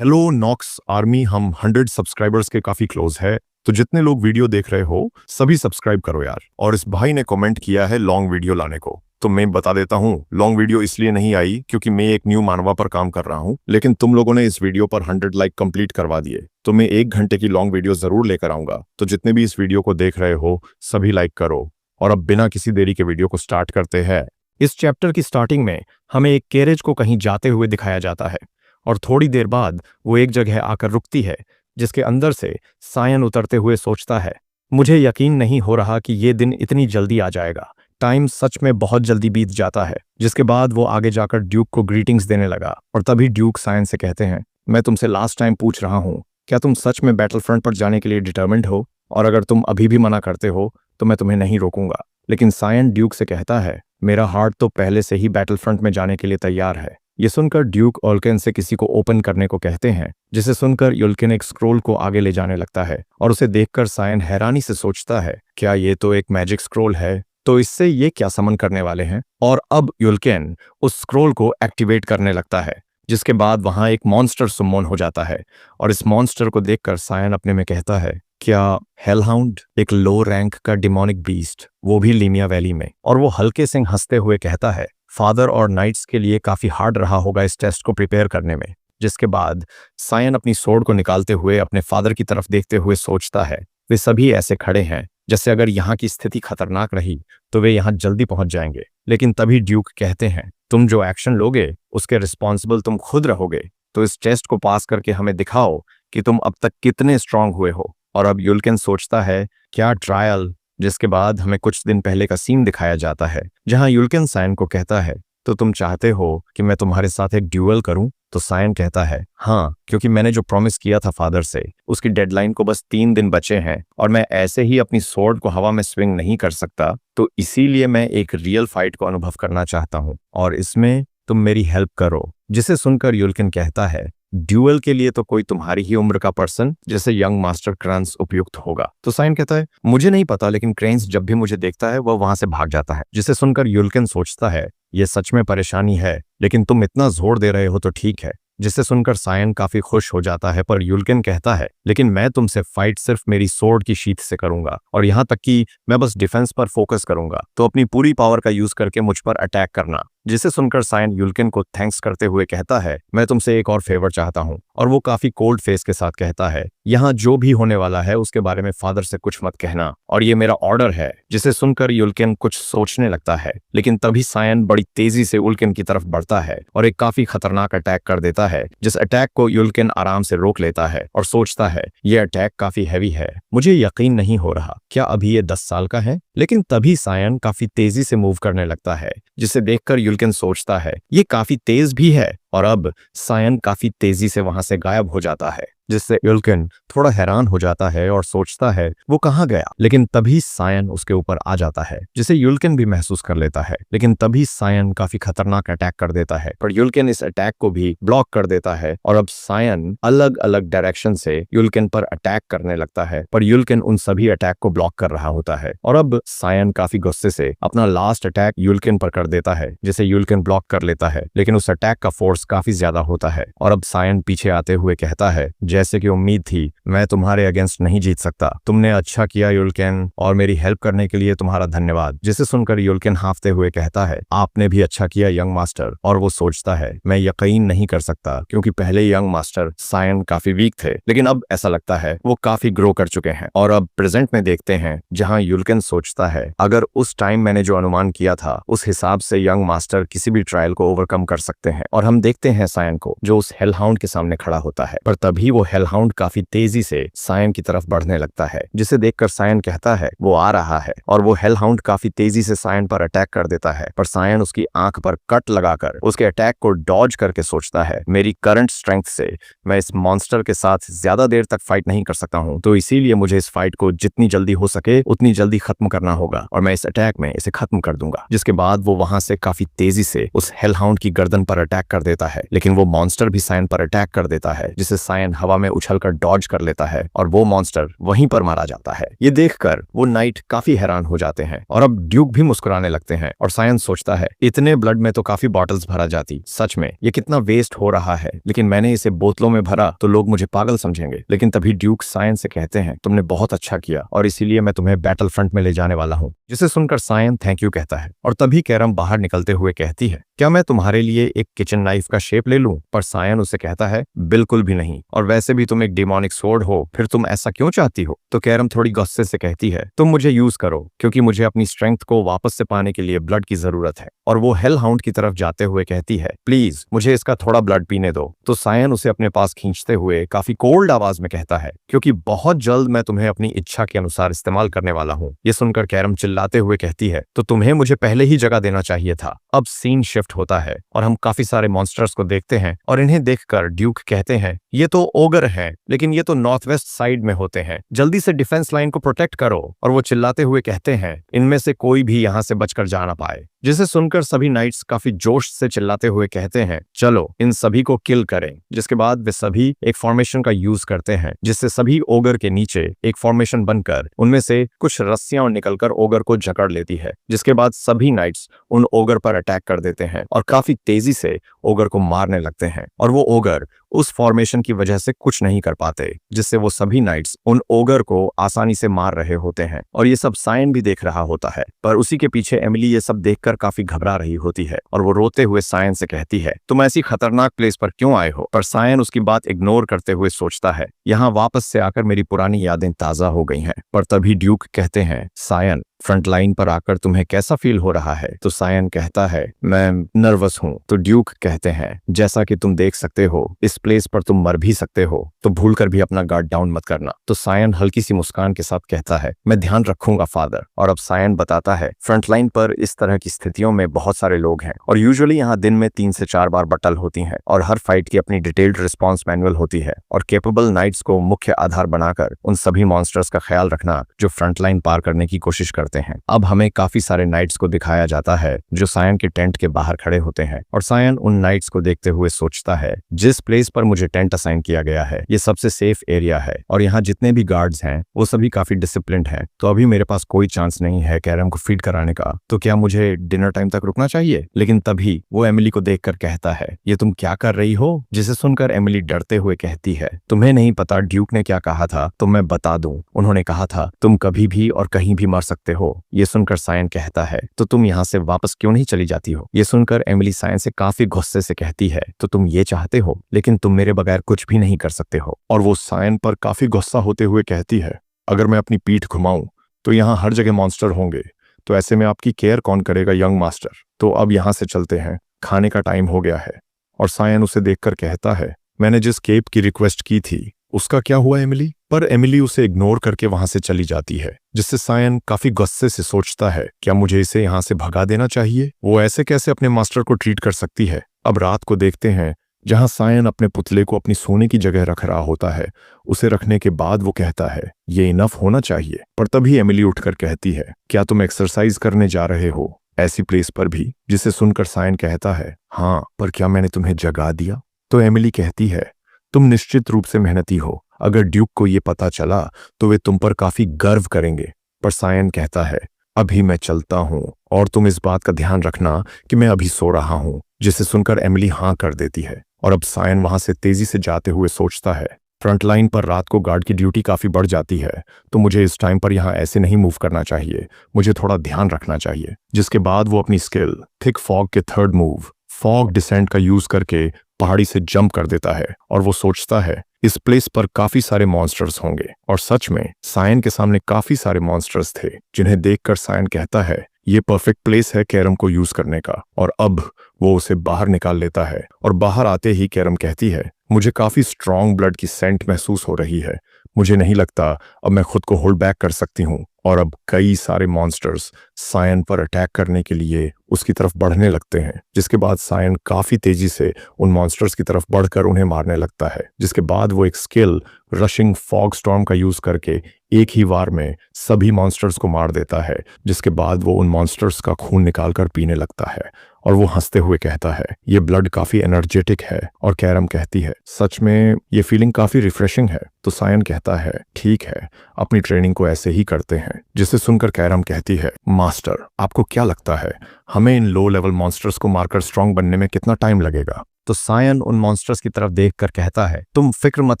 Hello Knox army, हम 100 subscribers के काफी क्लोज है। तो जितने लोग वीडियो देख रहे हो सभी सब्सक्राइब करो यार। और इस भाई ने कमेंट किया है लॉन्ग वीडियो लाने को, तो मैं बता देता हूँ लॉन्ग वीडियो इसलिए नहीं आई क्योंकि मैं एक न्यू मानवा पर काम कर रहा हूँ, लेकिन तुम लोगों ने इस वीडियो पर 100 लाइक कंप्लीट करवा दिए तो मैं 1 घंटे की लॉन्ग वीडियो जरूर लेकर आऊंगा। तो जितने भी इस वीडियो को देख रहे हो सभी लाइक करो। और अब बिना किसी देरी के वीडियो को स्टार्ट करते हैं। इस चैप्टर की स्टार्टिंग में हमें एक कैरेज को कहीं जाते हुए दिखाया जाता है और थोड़ी देर बाद वो एक जगह आकर रुकती है जिसके अंदर से सायन उतरते हुए सोचता है, मुझे यकीन नहीं हो रहा कि ये दिन इतनी जल्दी आ जाएगा। टाइम सच में बहुत जल्दी बीत जाता है। जिसके बाद वो आगे जाकर ड्यूक को ग्रीटिंग्स देने लगा और तभी ड्यूक सायन से कहते हैं, मैं तुमसे लास्ट टाइम पूछ रहा हूँ, क्या तुम सच में बैटल फ्रंट पर जाने के लिए डिटर्मिन्ड हो? और अगर तुम अभी भी मना करते हो तो मैं तुम्हें नहीं रोकूंगा। लेकिन सायन ड्यूक से कहता है, मेरा हार्ट तो पहले से ही बैटल फ्रंट में जाने के लिए तैयार है। ये सुनकर ड्यूक ओल्केन से किसी को ओपन करने को कहते हैं, जिसे सुनकर युल्केन एक स्क्रोल को आगे ले जाने लगता है और उसे देखकर सायन हैरानी से सोचता है, क्या ये तो एक मैजिक स्क्रोल है? तो इससे ये क्या समन करने वाले हैं? और अब युल्केन उस स्क्रोल को एक्टिवेट करने लगता है, जिसके बाद वहां एक मॉन्स्टर सुमोन हो जाता है। और इस मॉन्स्टर को देखकर सायन अपने में कहता है, क्या हेलहाउंड एक लो रैंक का डिमोनिक बीस्ट, वो भी लीमिया वैली में? और वो हल्के से हंसते हुए कहता है, फादर और नाइट्स के लिए काफी हार्ड रहा होगा इस टेस्ट को प्रिपेयर करने में। जिसके बाद सायन अपनी सोर्ड को निकालते हुए अपने फादर की तरफ देखते हुए सोचता है, वे सभी ऐसे खड़े हैं जैसे अगर यहाँ की स्थिति खतरनाक रही तो वे यहाँ जल्दी पहुंच जाएंगे। लेकिन तभी ड्यूक कहते हैं, तुम जो एक्शन लोगे उसके रिस्पॉन्सिबल तुम खुद रहोगे, तो इस टेस्ट को पास करके हमें दिखाओ कि तुम अब तक कितने स्ट्रांग हुए हो। और अब युल्केन सोचता है, क्या ट्रायल? जिसके बाद हमें कुछ दिन पहले का सीन दिखाया जाता है जहां युल्केन सायन को कहता है, तो तुम चाहते हो कि मैं तुम्हारे साथ एक ड्यूअल करूं? तो सायन कहता है, हाँ, क्योंकि मैंने जो प्रॉमिस किया था फादर से उसकी डेडलाइन को बस 3 दिन बचे हैं और मैं ऐसे ही अपनी स्वॉर्ड को हवा में स्विंग नहीं कर सकता, तो इसीलिए मैं एक रियल फाइट को अनुभव करना चाहता हूं और इसमें तुम मेरी हेल्प करो। जिसे सुनकर युल्केन कहता है, ड्यूअल के लिए तो कोई तुम्हारी ही उम्र का पर्सन जैसे यंग मास्टर क्रेंस उपयुक्त होगा। तो सायन कहता है, मुझे नहीं पता, लेकिन क्रेंस जब भी मुझे देखता है वह वहां से भाग जाता है। जिसे सुनकर युल्केन सोचता है, यह सच में परेशानी है, लेकिन तुम इतना जोर दे रहे हो तो ठीक है। जिसे सुनकर सायन काफी खुश हो जाता है, पर युल्केन कहता है, लेकिन मैं तुमसे फाइट सिर्फ मेरी सोर्ड की शीथ से करूंगा और यहाँ तक कि मैं बस डिफेंस पर फोकस करूंगा, तो अपनी पूरी पावर का यूज करके मुझ पर अटैक करना। जिसे सुनकर सायन युल्केन को थैंक्स करते हुए कहता है, मैं तुमसे एक और फेवर चाहता हूँ। और वो काफी कोल्ड फेस के साथ कहता है, यहाँ जो भी होने वाला है उसके बारे में फादर से कुछ मत कहना और ये मेरा ऑर्डर है। जिसे सुनकर युल्केन कुछ सोचने लगता है, लेकिन तभी सायन बड़ी तेजी से युल्केन की तरफ बढ़ता है और एक काफी खतरनाक अटैक कर देता है। जिस अटैक को युल्केन आराम से रोक लेता है और सोचता है, ये अटैक काफी हैवी है, मुझे यकीन नहीं हो रहा, क्या अभी ये 10 साल का है? लेकिन तभी सायन काफी तेजी से मूव करने लगता है, जिसे देखकर युल्केन सोचता है, ये काफी तेज भी है। और अब सायन काफी तेजी से वहां से गायब हो जाता है, जिससे युल्केन थोड़ा हैरान हो जाता है और सोचता है वो कहाँ गया। लेकिन तभी सायन उसके ऊपर आ जाता है, जिसे युल्केन भी महसूस कर लेता है। लेकिन तभी सायन काफी खतरनाक अटैक कर देता है, पर युल्केन इस अटैक को भी ब्लॉक कर देता है और अब सायन अलग अलग डायरेक्शन से युल्केन पर अटैक करने लगता है, पर युल्केन उन सभी अटैक को ब्लॉक कर रहा होता है। और अब सायन काफी गुस्से से अपना लास्ट अटैक युल्केन पर कर देता है, जिसे युल्केन ब्लॉक कर लेता है। लेकिन उस अटैक का फोर्स काफी ज्यादा होता है और अब सायन पीछे आते हुए कहता है, जैसे कि उम्मीद थी, मैं तुम्हारे अगेंस्ट नहीं जीत सकता। तुमने अच्छा किया युल्केन, और मेरी हेल्प करने के लिए तुम्हारा धन्यवाद। जिसे सुनकर युल्केन हांफते हुए कहता है, आपने भी अच्छा किया यंग मास्टर। और वो सोचता है, मैं यकीन नहीं कर सकता, क्योंकि पहले यंग मास्टर सायन काफी वीक थे, लेकिन अब ऐसा लगता है वो काफी ग्रो कर चुके हैं। और अब प्रेजेंट में देखते हैं जहां युल्केन सोचता है, अगर उस टाइम मैंने जो अनुमान किया था उस हिसाब से यंग मास्टर किसी भी ट्रायल को ओवरकम कर सकते हैं। और हम देखते हैं सायन को जो उस हेलहाउंड के सामने खड़ा होता है, पर तभी वो हेलहाउंड काफी तेजी से सायन की तरफ बढ़ने लगता है। जिसे देखकर सायन कहता है, वो आ रहा है। और वो हेलहाउंड काफी तेजी से सायन पर अटैक कर देता है, पर सायन उसकी आंख पर कट लगाकर उसके अटैक को डॉज करके सोचता है, मेरी करंट स्ट्रेंथ से मैं इस मॉन्स्टर के साथ ज्यादा देर तक फाइट नहीं कर सकता हूँ, तो इसीलिए मुझे इस फाइट को जितनी जल्दी हो सके उतनी जल्दी खत्म करना होगा और मैं इस अटैक में इसे खत्म कर दूंगा। जिसके बाद वो वहां से काफी तेजी से उस हेलहाउंड की गर्दन पर अटैक कर देता देता है, लेकिन वो मॉन्स्टर भी सायन पर अटैक कर देता है, जिसे सायन हवा में उछलकर डॉज कर लेता है और वो मॉन्स्टर वहीं पर मारा जाता है। ये देखकर वो नाइट काफी हैरान हो जाते हैं और अब ड्यूक भी मुस्कुराने लगते हैं और सायन सोचता है इतने ब्लड में तो काफी बॉटल्स भरा जाती, सच में ये कितना वेस्ट हो रहा है, लेकिन मैंने इसे बोतलों में भरा तो लोग मुझे पागल समझेंगे। लेकिन तभी ड्यूक सायन से कहते हैं तुमने बहुत अच्छा किया और इसीलिए मैं तुम्हें बैटल फ्रंट में ले जाने वाला हूँ, जिसे सुनकर सायन थैंक यू कहता है। और तभी कैरम बाहर निकलते हुए कहती है क्या मैं तुम्हारे लिए एक किचन नाइफ का शेप ले लूं? पर सायन उसे कहता है बिल्कुल भी नहीं, और वैसे भी तुम एक डेमोनिक स्वॉर्ड हो, फिर तुम ऐसा क्यों चाहती हो? तो कैरम थोड़ी गुस्से से कहती है तुम मुझे यूज करो, क्योंकि मुझे अपनी स्ट्रेंथ को वापस से पाने के लिए ब्लड की जरूरत है। और वो हेल हाउंड की तरफ जाते हुए कहती है प्लीज मुझे इसका थोड़ा ब्लड पीने दो। तो सायन उसे अपने पास खींचते हुए काफी कोल्ड आवाज में कहता है क्योंकि बहुत जल्द मैं तुम्हें अपनी इच्छा के अनुसार इस्तेमाल करने वाला हूँ। ये सुनकर कैरम चिल्लाते हुए कहती है तो तुम्हें मुझे पहले ही जगह देना चाहिए था। अब सीन शिफ्ट होता है और हम काफी सारे मॉन्स्टर्स को देखते हैं और इन्हें देखकर ड्यूक कहते हैं ये तो ओगर हैं, लेकिन ये तो नॉर्थ वेस्ट साइड में होते हैं, जल्दी से डिफेंस लाइन को प्रोटेक्ट करो। और वो चिल्लाते हुए कहते हैं इनमें से कोई भी यहाँ से बचकर जा ना पाए, जिसे सुनकर सभी नाइट्स काफी जोश से चिल्लाते हुए कहते हैं चलो इन सभी को किल करें। जिसके बाद वे सभी एक फॉर्मेशन का यूज करते हैं, जिससे सभी ओगर के नीचे एक फॉर्मेशन बनकर उनमें से कुछ रस्सियां निकलकर ओगर को जकड़ लेती है। जिसके बाद सभी नाइट्स उन ओगर पर अटैक कर देते हैं और काफी तेजी से ओगर को मारने लगते हैं, और वो ओगर उस फॉर्मेशन की वजह से कुछ नहीं कर पाते, जिससे वो सभी नाइट्स उन ओगर को आसानी से मार रहे होते हैं। और ये सब सायन भी देख रहा होता है, पर उसी के पीछे एमिली ये सब देखकर काफी घबरा रही होती है और वो रोते हुए सायन से कहती है तुम ऐसी खतरनाक प्लेस पर क्यों आए हो? पर सायन उसकी बात इग्नोर करते हुए सोचता है यहाँ वापस से आकर मेरी पुरानी यादें ताजा हो गई हैं। पर तभी ड्यूक कहते हैं सायन फ्रंट लाइन पर आकर तुम्हें कैसा फील हो रहा है? तो सायन कहता है मैं नर्वस हूँ। तो ड्यूक कहते हैं जैसा कि तुम देख सकते हो इस प्लेस पर तुम मर भी सकते हो, तो भूलकर भी अपना गार्ड डाउन मत करना। तो सायन हल्की सी मुस्कान के साथ कहता है मैं ध्यान रखूंगा फादर। और अब सायन बताता है फ्रंट लाइन पर इस तरह की स्थितियों में बहुत सारे लोग हैं और यूजुअली यहाँ दिन में 3 से 4 बार बटल होती है और हर फाइट की अपनी डिटेल्ड रिस्पॉन्स मैनुअल होती है और केपेबल नाइट्स को मुख्य आधार बनाकर उन सभी मॉन्स्टर्स का ख्याल रखना जो फ्रंट लाइन पार करने की कोशिश करते हैं। अब हमें काफी सारे नाइट्स को दिखाया जाता है जो सायन के टेंट के बाहर खड़े होते हैं और सायन उन नाइट्स को देखते हुए सोचता है जिस प्लेस पर मुझे टेंट असाइन किया गया है ये सबसे सेफ एरिया है और यहाँ जितने भी गार्ड्स हैं वो सभी काफी डिसिप्लिन्ड हैं, तो अभी मेरे पास कोई चांस नहीं है कैरम को फीड कराने का, तो क्या मुझे डिनर टाइम तक रुकना चाहिए? लेकिन तभी वो एमिली को देखकर कहता है ये तुम क्या कर रही हो? जिसे सुनकर एमिली डरते हुए कहती है तुम्हें नहीं पता ड्यूक ने क्या कहा था? तो मैं बता दूं, उन्होंने कहा था तुम कभी भी और कहीं भी मर सकते हो। ये सुनकर सायन कहता है तो तुम यहाँ से वापस क्यों नहीं चली जाती हो? ये सुनकर एमिली सायन से काफी गुस्से से कहती है तो तुम ये चाहते हो, लेकिन तुम मेरे बगैर कुछ भी नहीं कर सकते हो। और वो सायन पर काफी गुस्सा होते हुए कहती है अगर मैं अपनी पीठ घुमाऊं तो यहाँ हर जगह मॉन्स्टर होंगे, तो ऐसे में आपकी केयर कौन करेगा यंग मास्टर? तो अब यहाँ से चलते हैं, खाने का टाइम हो गया है। और सायन उसे देखकर कहता है मैंने जिस केप की रिक्वेस्ट की थी उसका क्या हुआ एमिली? पर एमिली उसे इग्नोर करके वहां से चली जाती है, जिससे सायन काफी गुस्से से सोचता है क्या मुझे इसे यहाँ से भगा देना चाहिए? वो ऐसे कैसे अपने मास्टर को ट्रीट कर सकती है? अब रात को देखते हैं जहां सायन अपने पुतले को अपनी सोने की जगह रख रहा होता है। उसे रखने के बाद वो कहता है ये इनफ होना चाहिए। पर तभी एमिली उठकर कहती है क्या तुम एक्सरसाइज करने जा रहे हो ऐसी प्लेस पर भी? जिसे सुनकर सायन कहता है हाँ, पर क्या मैंने तुम्हें जगा दिया? तो एमिली कहती है तुम निश्चित रूप से मेहनती हो, अगर ड्यूक को ये पता चला तो वे तुम पर काफी गर्व करेंगे। पर सायन कहता है अभी मैं चलता हूँ और तुम इस बात का ध्यान रखना कि मैं अभी सो रहा हूँ। जिसे सुनकर एमिली हाँ कर देती है और अब सायन वहां से तेजी से जाते हुए सोचता है फ्रंट लाइन पर रात को गार्ड की ड्यूटी काफी बढ़ जाती है, तो मुझे इस टाइम पर यहाँ ऐसे नहीं मूव करना चाहिए, मुझे थोड़ा ध्यान रखना चाहिए। जिसके बाद वो अपनी स्किल थिक फॉग के थर्ड मूव फॉग डिसेंट का यूज करके पहाड़ी से जंप कर देता है और वो सोचता है इस प्लेस पर काफी सारे मॉन्स्टर्स होंगे। और सच में सायन के सामने काफी सारे मॉन्स्टर्स थे, जिन्हें देखकर सायन कहता है ये परफेक्ट प्लेस है कैरम को यूज करने का। और अब वो उसे बाहर निकाल लेता है और बाहर आते ही कैरम कहती है मुझे काफी स्ट्रॉन्ग ब्लड की सेंट महसूस हो रही है, मुझे नहीं लगता अब मैं खुद को होल्ड बैक कर सकती हूँ। और अब कई सारे मॉन्स्टर्स सायन पर अटैक करने के लिए उसकी तरफ बढ़ने लगते हैं। जिसके बाद सायन काफी तेजी से उन मॉन्स्टर्स की तरफ बढ़कर उन्हें मारने लगता है। जिसके बाद वो एक स्किल रशिंग फॉग स्टॉर्म का यूज करके एक ही वार में सभी मॉन्स्टर्स को मार देता है। जिसके बाद वो उन मॉन्स्टर्स का खून निकालकर पीने लगता है और वो हंसते हुए कहता है ये ब्लड काफी एनर्जेटिक है। और कैरम कहती है सच में ये फीलिंग काफी रिफ्रेशिंग है। तो सायन कहता है ठीक है, अपनी ट्रेनिंग को ऐसे ही करते हैं। जिसे सुनकर कैरम कहती है मास्टर आपको क्या लगता है हमें इन लो लेवल मॉन्स्टर्स को मारकर स्ट्रांग बनने में कितना टाइम लगेगा? तो सायन उन मॉन्स्टर्स की तरफ देखकर कहता है तुम फिक्र मत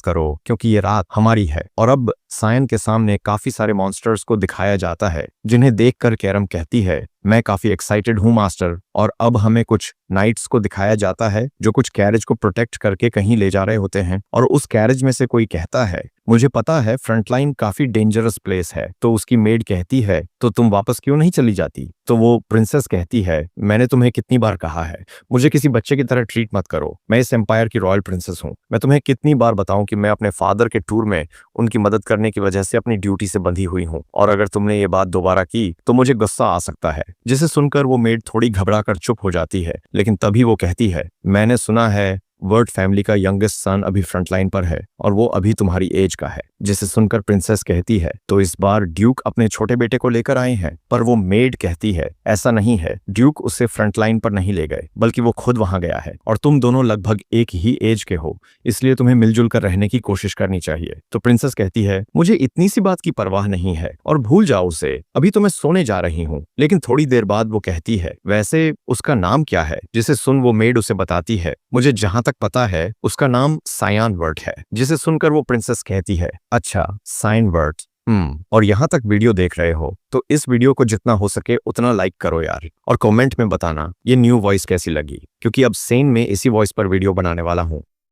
करो क्योंकि ये रात हमारी है। और अब सायन के सामने काफी सारे मॉन्स्टर्स को दिखाया जाता है जिन्हें देखकर कैरम कहती है मैं काफी एक्साइटेड हूं मास्टर। और अब हमें कुछ नाइट्स को दिखाया जाता है जो कुछ कैरेज को प्रोटेक्ट करके कहीं ले जा रहे होते हैं। और उस कैरेज में से कोई कहता है मुझे पता है फ्रंटलाइन काफी डेंजरस प्लेस है। तो उसकी मेड कहती है तो तुम वापस क्यों नहीं चली जाती? तो वो प्रिंसेस कहती है मैंने तुम्हें कितनी बार कहा है मुझे किसी बच्चे की तरह ट्रीट मत करो। मैं इस एम्पायर की रॉयल प्रिंसेस हूँ। मैं तुम्हें कितनी बार बताऊं कि मैं अपने फादर के टूर में उनकी मदद करने की वजह से अपनी ड्यूटी से बंधी हुई हूँ। और अगर तुमने ये बात दोबारा की तो मुझे गुस्सा आ सकता है। जिसे सुनकर वो मेड थोड़ी घबरा कर चुप हो जाती है। लेकिन तभी वो कहती है मैंने सुना है वर्ड फैमिली का यंगेस्ट सन अभी फ्रंटलाइन पर है और वो अभी तुम्हारी एज का है। जिसे सुनकर प्रिंसेस कहती है तो इस बार ड्यूक अपने छोटे बेटे को लेकर आए हैं। पर वो मेड कहती है ऐसा नहीं है, ड्यूक उसे फ्रंटलाइन पर नहीं ले गए बल्कि वो खुद वहां गया है। और तुम दोनों लगभग एक ही एज के हो इसलिए तुम्हें मिलजुल कर रहने की कोशिश करनी चाहिए। तो प्रिंसेस कहती है मुझे इतनी सी बात की परवाह नहीं है और भूल जाओ उसे, अभी तो मैं सोने जा रही हूँ। लेकिन थोड़ी देर बाद वो कहती है वैसे उसका नाम क्या है? जिसे सुन वो मेड उसे बताती है मुझे जहां तक पता है उसका नाम सायन वर्ट है। जिसे सुनकर वो प्रिंसेस कहती है अच्छा सायन वर्ट। और यहाँ तक वीडियो देख रहे हो तो इस वीडियो को जितना हो सके उतना लाइक करो यार। और कमेंट में बताना ये न्यू वॉइस कैसी लगी क्योंकि अब सेन में इसी वॉइस पर वीडियो बनाने वाला हूँ।